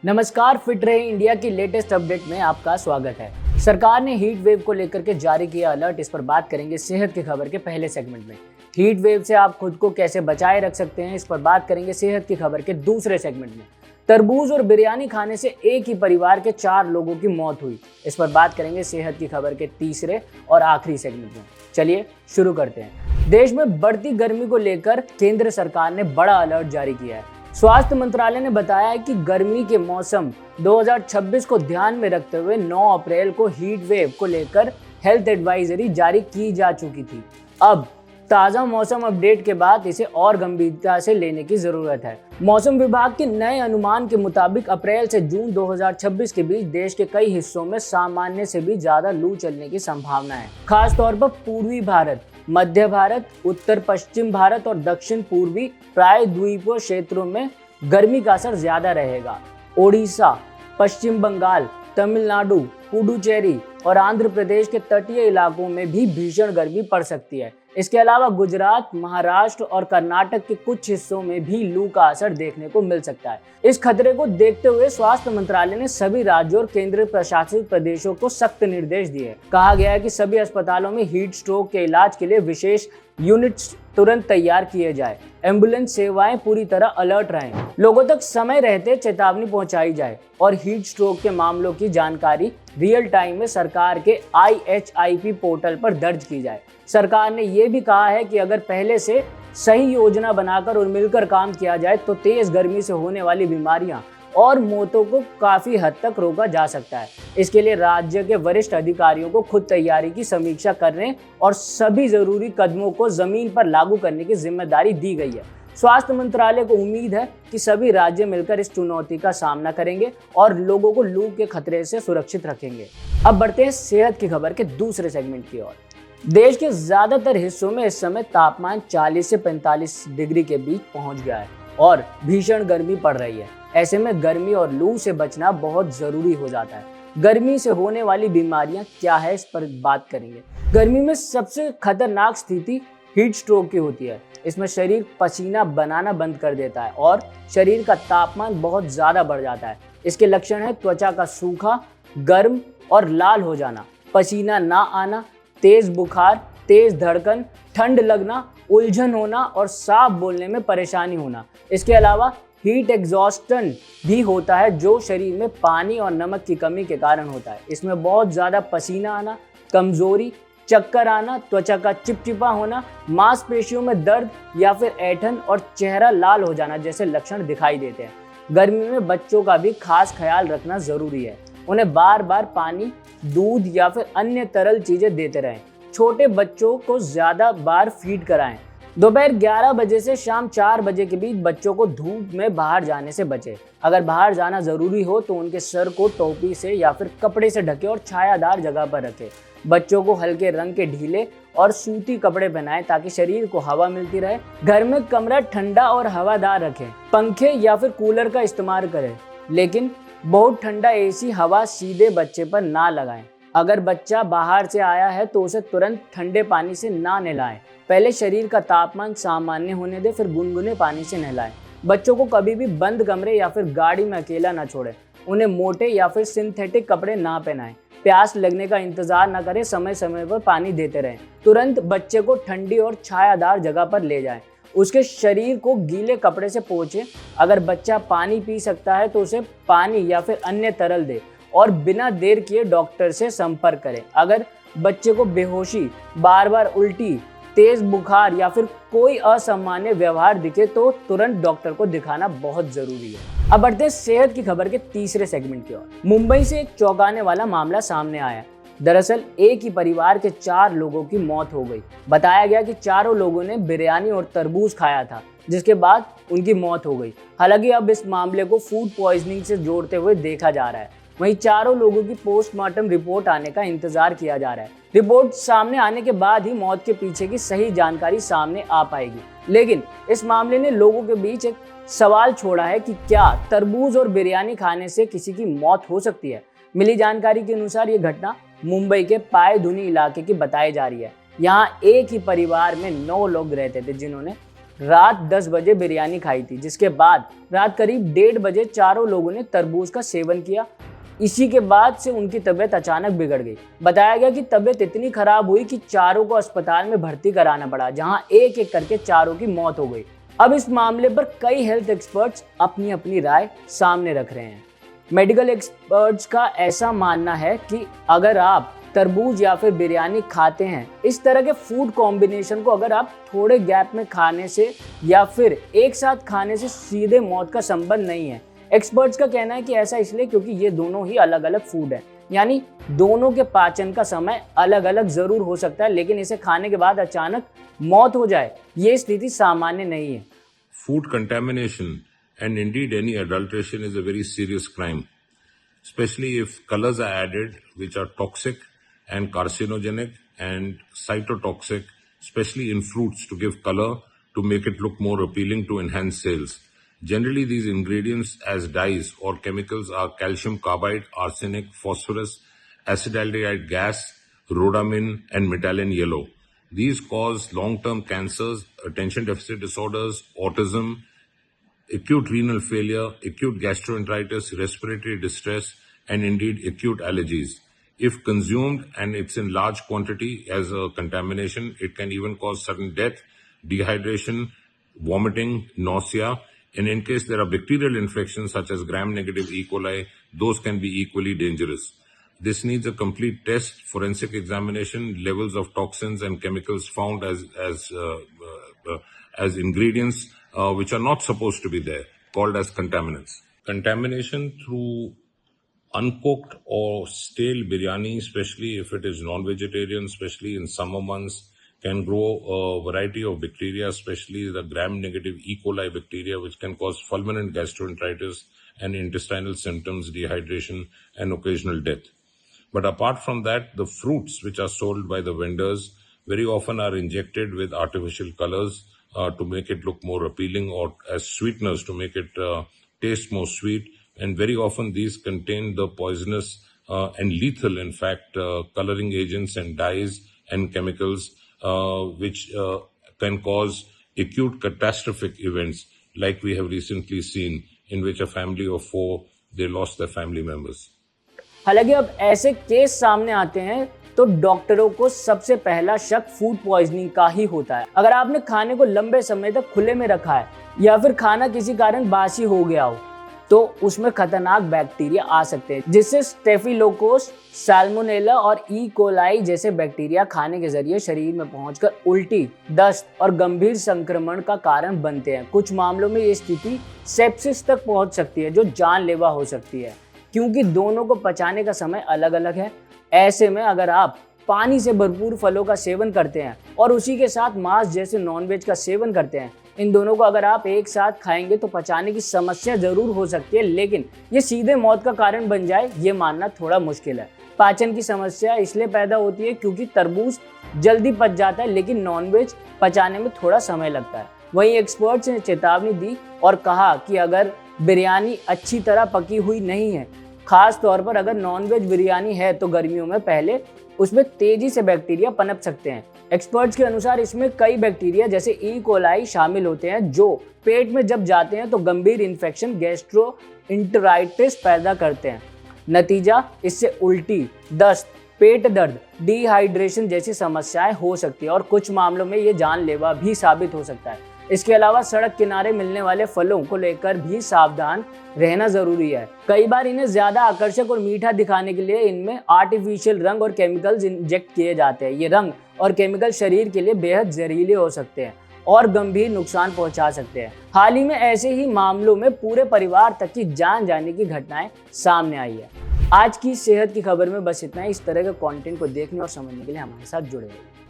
नमस्कार, फिट रहे इंडिया की लेटेस्ट अपडेट में आपका स्वागत है। सरकार ने हीट वेव को लेकर के जारी किया अलर्ट, इस पर बात करेंगे सेहत की खबर के पहले सेगमेंट में। हीट वेव से आप खुद को कैसे बचाए रख सकते हैं, इस पर बात करेंगे सेहत की खबर के दूसरे सेगमेंट में। तरबूज और बिरयानी खाने से एक ही परिवार के 4 लोगों की मौत हुई, इस पर बात करेंगे सेहत की खबर के तीसरे और आखिरी सेगमेंट में। चलिए शुरू करते हैं। देश में बढ़ती गर्मी को लेकर केंद्र सरकार ने बड़ा अलर्ट जारी किया है। स्वास्थ्य मंत्रालय ने बताया है कि गर्मी के मौसम 2026 को ध्यान में रखते हुए 9 अप्रैल को हीट वेव को लेकर हेल्थ एडवाइजरी जारी की जा चुकी थी। अब ताज़ा मौसम अपडेट के बाद इसे और गंभीरता से लेने की जरूरत है। मौसम विभाग के नए अनुमान के मुताबिक अप्रैल से जून 2026 के बीच देश के कई हिस्सों में सामान्य से भी ज्यादा लू चलने की संभावना है। खासतौर पर पूर्वी भारत, मध्य भारत, उत्तर पश्चिम भारत और दक्षिण पूर्वी प्रायद्वीपीय क्षेत्रों में गर्मी का असर ज्यादा रहेगा। ओडिशा, पश्चिम बंगाल, तमिलनाडु, पुडुचेरी और आंध्र प्रदेश के तटीय इलाकों में भी भीषण गर्मी पड़ सकती है। इसके अलावा गुजरात, महाराष्ट्र और कर्नाटक के कुछ हिस्सों में भी लू का असर देखने को मिल सकता है। इस खतरे को देखते हुए स्वास्थ्य मंत्रालय ने सभी राज्यों और केंद्र प्रशासित प्रदेशों को सख्त निर्देश दिए। कहा गया है कि सभी अस्पतालों में हीट स्ट्रोक के इलाज के लिए विशेष यूनिट्स तुरंत तैयार किए जाए। एम्बुलेंस सेवाएं पूरी तरह अलर्ट रहें, लोगों तक समय रहते चेतावनी पहुंचाई जाए और हीट स्ट्रोक के मामलों की जानकारी रियल टाइम में सरकार के IHIP पोर्टल पर दर्ज की जाए। सरकार ने यह भी कहा है कि अगर पहले से सही योजना बनाकर और मिलकर काम किया जाए तो तेज गर्मी से होने वाली बीमारियां और मौतों को काफी हद तक रोका जा सकता है। इसके लिए राज्य के वरिष्ठ अधिकारियों को खुद तैयारी की समीक्षा करने और सभी जरूरी कदमों को जमीन पर लागू करने की जिम्मेदारी दी गई है। स्वास्थ्य मंत्रालय को उम्मीद है कि सभी राज्य मिलकर इस चुनौती का सामना करेंगे और लोगों को लू के खतरे से सुरक्षित रखेंगे। अब बढ़ते हैं सेहत की खबर के दूसरे सेगमेंट की ओर। देश के ज्यादातर हिस्सों में इस समय तापमान 40 से 45 डिग्री के बीच पहुंच गया है और भीषण गर्मी पड़ रही है। ऐसे में गर्मी और लू से बचना बहुत जरूरी हो जाता है। गर्मी से होने वाली बीमारियां क्या है, इस पर बात करेंगे। गर्मी में सबसे खतरनाक स्थिति हीट स्ट्रोक की होती है। इसमें शरीर पसीना बनाना बंद कर देता है और शरीर का तापमान बहुत ज्यादा बढ़ जाता है। इसके लक्षण है त्वचा का सूखा, गर्म और लाल हो जाना, पसीना ना आना, तेज बुखार, तेज धड़कन, ठंड लगना, उलझन होना और साफ बोलने में परेशानी होना। इसके अलावा हीट एग्जॉस्टन भी होता है जो शरीर में पानी और नमक की कमी के कारण होता है। इसमें बहुत ज़्यादा पसीना आना, कमजोरी, चक्कर आना, त्वचा का चिपचिपा होना, मांसपेशियों में दर्द या फिर ऐंठन और चेहरा लाल हो जाना जैसे लक्षण दिखाई देते हैं। गर्मी में बच्चों का भी खास ख्याल रखना जरूरी है। उन्हें बार बार पानी, दूध या फिर अन्य तरल चीजें देते रहें। छोटे बच्चों को ज्यादा बार फीड कराएं। दोपहर 11 बजे से शाम 4 बजे के बीच बच्चों को धूप में बाहर जाने से बचें। अगर बाहर जाना जरूरी हो तो उनके सर को टोपी से या फिर कपड़े से ढकें और छायादार जगह पर रखें। बच्चों को हल्के रंग के ढीले और सूती कपड़े पहनाएं ताकि शरीर को हवा मिलती रहे। घर में कमरा ठंडा और हवादार रखें। पंखे या फिर कूलर का इस्तेमाल करें, लेकिन बहुत ठंडा AC हवा सीधे बच्चे पर ना लगाएं। अगर बच्चा बाहर से आया है तो उसे तुरंत ठंडे पानी से ना नहलाएं। पहले शरीर का तापमान सामान्य होने दें, फिर गुनगुने पानी से नहलाएं। बच्चों को कभी भी बंद कमरे या फिर गाड़ी में अकेला ना छोड़ें। उन्हें मोटे या फिर सिंथेटिक कपड़े ना पहनाएं। प्यास लगने का इंतजार न करें, समय समय पर पानी देते रहें। तुरंत बच्चे को ठंडी और छायादार जगह पर ले जाएं। उसके शरीर को गीले कपड़े से पोंछें। अगर बच्चा पानी पी सकता है तो उसे पानी या फिर अन्य तरल दे और बिना देर किए डॉक्टर से संपर्क करें। अगर बच्चे को बेहोशी, बार बार उल्टी, तेज बुखार या फिर कोई असामान्य व्यवहार दिखे तो तुरंत डॉक्टर को दिखाना बहुत जरूरी है। अब बढ़ते हैं सेहत की खबर के तीसरे सेगमेंट की ओर। मुंबई से एक चौंकाने वाला मामला सामने आया। दरअसल एक ही परिवार के 4 लोगों की मौत हो गई। बताया गया कि चारों लोगों ने बिरयानी और तरबूज खाया था, जिसके बाद उनकी मौत हो गई। हालांकि अब इस मामले को फूड पॉइजनिंग से जोड़ते हुए देखा जा रहा है। वहीं चारों लोगों की पोस्टमार्टम रिपोर्ट आने का इंतजार किया जा रहा है। रिपोर्ट सामने आने के बाद ही मौत के पीछे की सही जानकारी सामने आ पाएगी। लेकिन इस मामले ने लोगों के बीच एक सवाल छोड़ा है कि क्या तरबूज और बिरयानी खाने से किसी की मौत हो सकती है। मिली जानकारी के अनुसार ये घटना मुंबई के पायधुनी इलाके की बताई जा रही है। यहाँ एक ही परिवार में 9 लोग रहते थे जिन्होंने रात 10 बजे बिरयानी खाई थी, जिसके बाद रात करीब 1:30 बजे चारों लोगों ने तरबूज का सेवन किया। इसी के बाद से उनकी तबीयत अचानक बिगड़ गई। बताया गया कि तबीयत इतनी खराब हुई कि चारों को अस्पताल में भर्ती कराना पड़ा, जहां एक एक करके चारों की मौत हो गई। अब इस मामले पर कई हेल्थ एक्सपर्ट्स अपनी अपनी राय सामने रख रहे हैं। मेडिकल एक्सपर्ट्स का ऐसा मानना है कि अगर आप तरबूज या फिर बिरयानी खाते हैं, इस तरह के फूड कॉम्बिनेशन को अगर आप थोड़े गैप में खाने से या फिर एक साथ खाने से सीधे मौत का संबंध नहीं है। एक्सपर्ट्स का कहना है कि ऐसा इसलिए क्योंकि ये दोनों ही अलग अलग फूड है, यानी दोनों के पाचन का समय अलग अलग जरूर हो सकता है, लेकिन इसे खाने के बाद अचानक मौत हो जाए ये स्थिति सामान्य नहीं है। Food contamination and indeed any adulteration is a very serious crime, especially if colors are added which are toxic and carcinogenic and cytotoxic, especially in fruits to give color, to make it look more appealing, to enhance sales. Generally, these ingredients as dyes or chemicals are calcium carbide, arsenic, phosphorus, acetaldehyde gas, rhodamin, and metallin yellow. These cause long-term cancers, attention deficit disorders, autism, acute renal failure, acute gastroenteritis, respiratory distress, and indeed acute allergies. If consumed and it's in large quantity as a contamination, it can even cause sudden death, dehydration, vomiting, nausea. And in case there are bacterial infections such as gram-negative E. coli, those can be equally dangerous. This needs a complete test, forensic examination, levels of toxins and chemicals found as ingredients which are not supposed to be there, called as contaminants. Contamination through uncooked or stale biryani, especially if it is non-vegetarian, especially in summer months, can grow a variety of bacteria, especially the gram-negative E. coli bacteria, which can cause fulminant gastroenteritis and intestinal symptoms, dehydration, and occasional death. But apart from that, the fruits which are sold by the vendors very often are injected with artificial colors to make it look more appealing, or as sweeteners to make it taste more sweet. And very often these contain the poisonous and lethal, in fact, coloring agents and dyes and chemicals which can cause acute catastrophic events like we have recently seen, in which a family of 4, they lost their family members. हालांकि अब ऐसे case सामने आते हैं तो डॉक्टरों को सबसे पहला शक फूड पॉइजनिंग का ही होता है। अगर आपने खाने को लंबे समय तक खुले में रखा है या फिर खाना किसी कारण बासी हो गया हो, तो उसमें खतरनाक बैक्टीरिया आ सकते हैं, जिससे स्टेफिलोकोकस, साल्मोनेला और ई कोलाई जैसे बैक्टीरिया खाने के जरिए शरीर में पहुंचकर उल्टी, दस्त और गंभीर संक्रमण का कारण बनते हैं। कुछ मामलों में ये स्थिति सेप्सिस तक पहुंच सकती है, जो जानलेवा हो सकती है, क्योंकि दोनों को पचाने का समय अलग अलग है। ऐसे में अगर आप पानी से भरपूर फलों का सेवन करते हैं और उसी के साथ मांस जैसे नॉनवेज का सेवन करते हैं, इन दोनों को अगर आप एक साथ खाएंगे तो पचाने की समस्या जरूर हो सकती है, लेकिन ये सीधे मौत का कारण बन जाए ये मानना थोड़ा मुश्किल है। पाचन की समस्या इसलिए पैदा होती है क्योंकि तरबूज जल्दी पच जाता है, लेकिन नॉनवेज पचाने में थोड़ा समय लगता है। वहीं एक्सपर्ट्स ने चेतावनी दी और कहा कि अगर बिरयानी अच्छी तरह पकी हुई नहीं है, खास तौर पर अगर नॉनवेज बिरयानी है, तो गर्मियों में पहले उसमें तेजी से बैक्टीरिया पनप सकते हैं। एक्सपर्ट्स के अनुसार इसमें कई बैक्टीरिया जैसे ई कोलाई शामिल होते हैं, जो पेट में जब जाते हैं तो गंभीर इन्फेक्शन, गैस्ट्रोइंटेराइटिस पैदा करते हैं। नतीजा, इससे उल्टी, दस्त, पेट दर्द, डिहाइड्रेशन जैसी समस्याएं हो सकती है और कुछ मामलों में ये जानलेवा भी साबित हो सकता है। इसके अलावा सड़क किनारे मिलने वाले फलों को लेकर भी सावधान रहना जरूरी है। कई बार इन्हें ज्यादा आकर्षक और मीठा दिखाने के लिए इनमें आर्टिफिशियल रंग और केमिकल्स इंजेक्ट किए जाते हैं। ये रंग और केमिकल शरीर के लिए बेहद जहरीले हो सकते हैं और गंभीर नुकसान पहुंचा सकते हैं। हाल ही में ऐसे ही मामलों में पूरे परिवार तक की जान जाने की घटनाएं सामने आई है। आज की सेहत की खबर में बस इतना ही। इस तरह के कंटेंट को देखने और समझने के लिए हमारे साथ जुड़े रहिए।